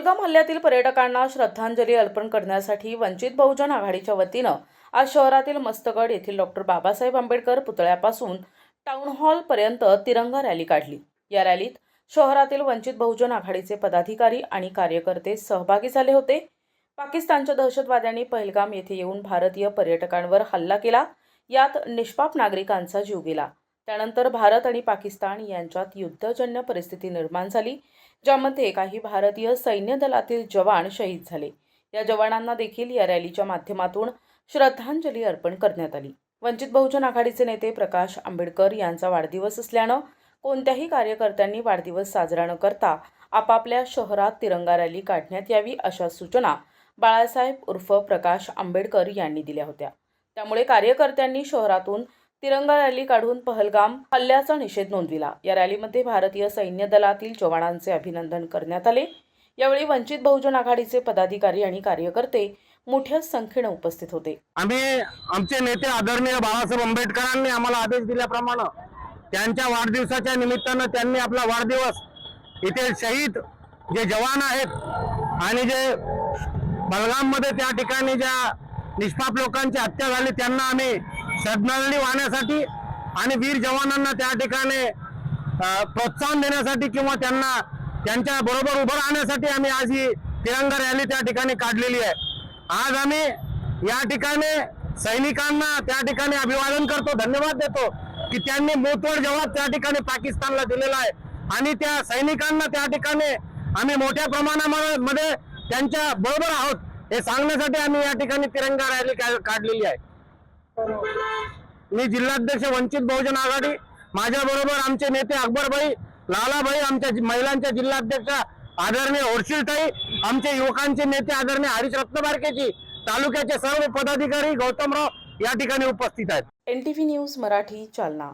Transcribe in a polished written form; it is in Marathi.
पहलगाम हल्ल्यातील पर्यटकांना श्रद्धांजली अर्पण करण्यासाठी वंचित बहुजन आघाडीच्या वतीनं आज शहरातील मस्तगड येथील डॉक्टर बाबासाहेब आंबेडकर पुतळ्यापासून टाउन हॉल पर्यंत तिरंगा रॅली काढली। या रॅलीत शहरातील वंचित बहुजन आघाडीचे पदाधिकारी आणि कार्यकर्ते सहभागी झाले होते। पाकिस्तानच्या दहशतवाद्यांनी पहलगाम येथे येऊन भारतीय पर्यटकांवर हल्ला केला। यात निष्पाप नागरिकांचा जीव गेला। त्यानंतर भारत आणि पाकिस्तान यांच्यात युद्धजन्य परिस्थिती निर्माण झाली, ज्यामध्ये काही भारतीय सैन्य दलातील जवान शहीद झाले। या जवानांना देखील या रॅलीच्या माध्यमातून श्रद्धांजली अर्पण करण्यात आली। वंचित बहुजन आघाडीचे नेते प्रकाश आंबेडकर यांचा वाढदिवस असल्यानं कोणत्याही कार्यकर्त्यांनी वाढदिवस साजरा न करता आपापल्या शहरात तिरंगा रॅली काढण्यात यावी अशा सूचना बाळासाहेब उर्फ प्रकाश आंबेडकर यांनी दिल्या होत्या। त्यामुळे कार्यकर्त्यांनी शहरातून तिरंगा रॅली काढून पहलगाम हल्ल्याचा निषेध नोंदविला। या रॅलीमध्ये भारतीय सैन्य दलातील जवानांचे अभिनंदन करण्यात आले। यावेळी वंचित बहुजन आघाडीचे पदाधिकारी आणि कार्यकर्ते मोठ्या संख्येने उपस्थित होते। आमचे नेते आदरणीय बाळासाहेब आंबेडकरांनी आम्हाला आदेश दिल्याप्रमाणे त्यांच्या वाढदिवसाच्या निमित्तानं त्यांनी आपला वाढदिवस इथे शहीद जे जवान आहेत आणि जे पहलगाममध्ये त्या ठिकाणी ज्या निष्पाप लोकांची हत्या झाली त्यांना आम्ही श्रद्धांजली वाहण्यासाठी आणि वीर जवानांना त्या ठिकाणी प्रोत्साहन देण्यासाठी किंवा त्यांना त्यांच्या बरोबर उभं राहण्यासाठी आम्ही आज ही तिरंगा रॅली त्या ठिकाणी काढलेली आहे। आज आम्ही या ठिकाणी सैनिकांना त्या ठिकाणी अभिवादन करतो, धन्यवाद देतो की त्यांनी मोतोड जवाब त्या ठिकाणी पाकिस्तानला दिलेला आहे आणि त्या सैनिकांना त्या ठिकाणी आम्ही मोठ्या प्रमाणामध्ये त्यांच्या बरोबर आहोत हे सांगण्यासाठी आम्ही या ठिकाणी तिरंगा रॅली काढलेली आहे। मी जिल्हाध्यक्ष वंचित बहुजन आघाडी, माझ्या बरोबर आमचे नेते अकबरभाई, लालाभाई, आमच्या महिलांच्या जिल्हाध्यक्ष आदरणीय ओरशीलताई, आमचे युवकांचे नेते आदरणीय हरीश रत्नबारकेजी, तालुक्याचे सर्व पदाधिकारी गौतमराव या ठिकाणी उपस्थित आहेत। NTV news Marathi, Jalna.